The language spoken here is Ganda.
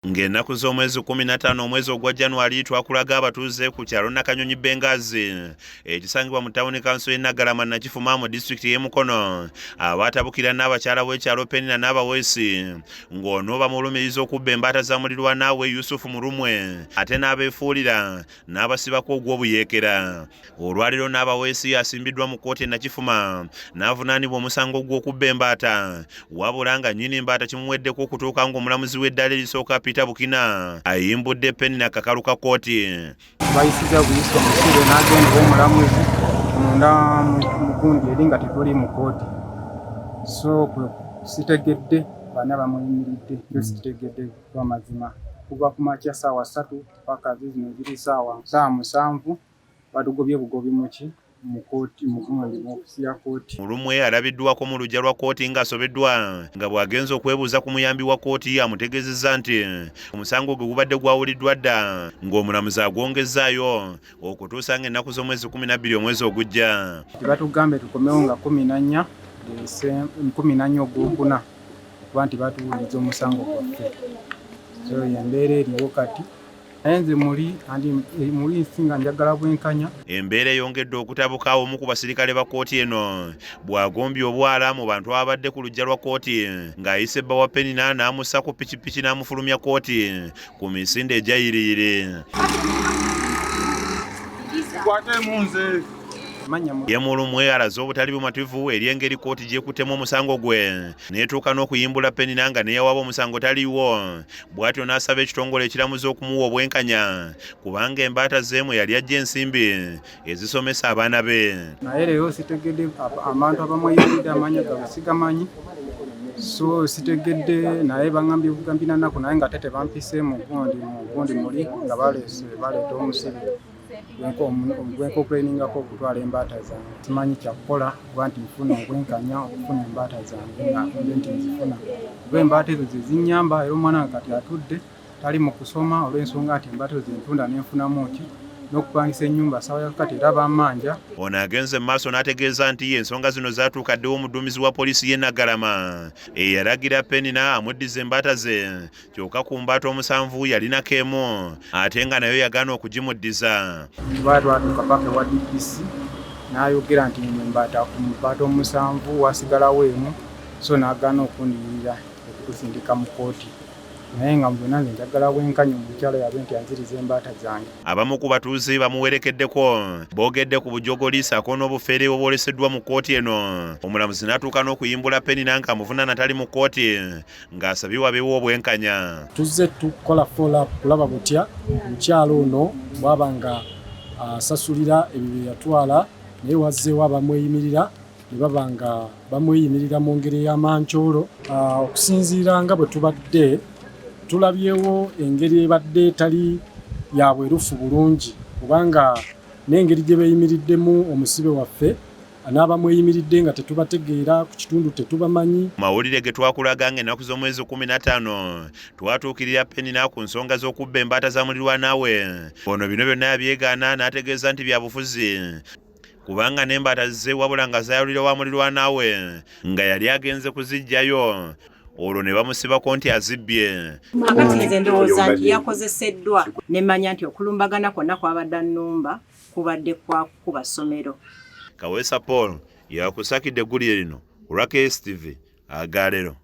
Ng'ennaku z'omwezi 15 omwezi ogwa January twakulaga abatuuze ku kyalo Nakanyonyi Bengazi ekisangibwa mu tawuni kanso y'e Naggalama Nakifuma mu disitulikiti y'e Mukono abaatabukira n'abakyala b'ekyalo Penina n'abaweesi ng'ono bamulumiriza okubba embaata Zamuliraanwa Yusufu Mulumwe ate n'abeefuulira n'abasibako ogw'obuyeekera. Olwaliro n'abaweesi Assimbiddwa mu Kooti Nakifuma n'avunaanibwa omusango gw'okubba embaata wabula nga nnyini embaata kimuweddeko okutuuka ng'omulamuzi w'eddaala erisooka Peter Bukina ayimbudde Penina kakalu ka Kooti. Bayisiza buyisa omusibe n'agenda omulamuzi munda mu gundi eri nga tetuli mu Kooti. So sitegedde bana bamuyimiridde yo sitegedde kwa mazima kuva ku makya ssaawa 3 paka zino ziri ssaawa 7 batugobye bugobi muki mu Kooti mu ofisi ya Kooti. Mulumwe alabiddwako mu luggya lwa Kooti ng'asobeddwa nga bw'agenza okwebuuza ku muyambi wa Kooti amutegeezezza nti omusango gwe gubadde gwawuliddwa dda ng'omulamuzi agw'ongezzaayo okutuusa ng'ennaku z'omwezi 12 omwezi ogujja. Batugambe tukomewo nga 14 ogwokuna kuba nti batuwuliza omusango gwaffe. So embeera eriwo kati enze muli nsinga njagala bwenkanya. Embeera eyongedde okutabuka omu ku basirikale ba Kooti eno bw'agombye obwala mu bantu abadde ku luggya lwa Kooti ng'ayise bba wa Penina n'amussa ku pikipiki n'amufulumya Kooti ku misinde egyayiriire. Ye Mulumwe alaze obutali bumativu eri engeri Kooti gy'ekuttemu omusango gwe n'etuuka n'okuyimbula Penina nga neyawaaba omusango taliiwo. Bw'atyo n'asaba ekitongole ekiramuzi okumuwa obwenkanya kubanga embaata zeemu yali ajja ensimbi ezisomesa abaana be. Naye leero sitegedde abantu abamweyiridde amanya gaabwe sigamanyi. So sitegedde naye baŋŋambye bugambina nnaku naye nga tete bampise mu gundi muli nga baleeta omusibe gwenkoopuleeningako okutwala embaata zange. Simanyi kyakukola kuba nti nfuna obwenkanya okufuna embaata zange nga mbe nti nzifuna kuba embaata ezo ze zinnyamba era omwana wange kati atudde tali mu kusoma olw'ensonga nti embaata ezo zentunda n'enfunamu ki n'okupangisa ennyumba ssaawa yakati era bammanja. Ono agenze mu maaso n'ategeeza nti ensonga zino zaatuuka ddewo omuduumizi wa poliisi y'e Naggalama eyalagira Penina amuddiza embaata ze kyokka ku mbaata 7 yalinako emu ate nga nayo yagaana okugimuddiza. Twatuuka paka ewa DPC n'ayogera nti embaata ku mbaata 7 wasigalawo emu so n'agaana okundiyirira okutusindika mu Kooti. Naye nga mbona nze njagala bwenkanya omukyala yabe nti anziriza embaata zange. Abamu ku batuuze bamuwerekeddeko boogedde ku bujogoli ssaako n'obufeere obwoleseddwa mu Kooti eno. Omulamuzi n'atuuka n'okuyimbula Penina ng'amuvunaana tali mu Kooti ng'asabye wabeewo obwenkanya. Tuzze tukola follow up kulaba butya omukyala ono bw'aba nga asasulira ebyo bye yatwala naye wazzeewo abamweyimirira ne baba nga bamweyimirira mu ngeri y'amancoolo. Okusinziira nga bwe tubadde tulabyewo engeri ebadde etali ya bwerufu bulungi kubanga n'engeri gye beeyimiriddemu omusibe waffe n'abamweyimiridde nga tetubategeera ku kitundu tetubamanyi. Mawulire ge twakulaga ng'ennaku z'omwezi 15 twatuukirira Penina ku nsonga z'okubba embaata Zamuliraanwa. Ono bino byonna yabyegaana n'ategeeza nti bya bufuzi kubanga n'embaata ze wabula nga zaayawulira wa Muliraanwa nga yali agenze kuziggyayo olwo ne bamusibako nti azibbye. Kakati nze ndowooza nti yakozeseddwa ne manya nti okulumbagana kwonna kwabadde annumba kubadde kwa kuba ssomero. Kaweesa Paul yakusakidde eggulire lino olwa KSTV Agaleero.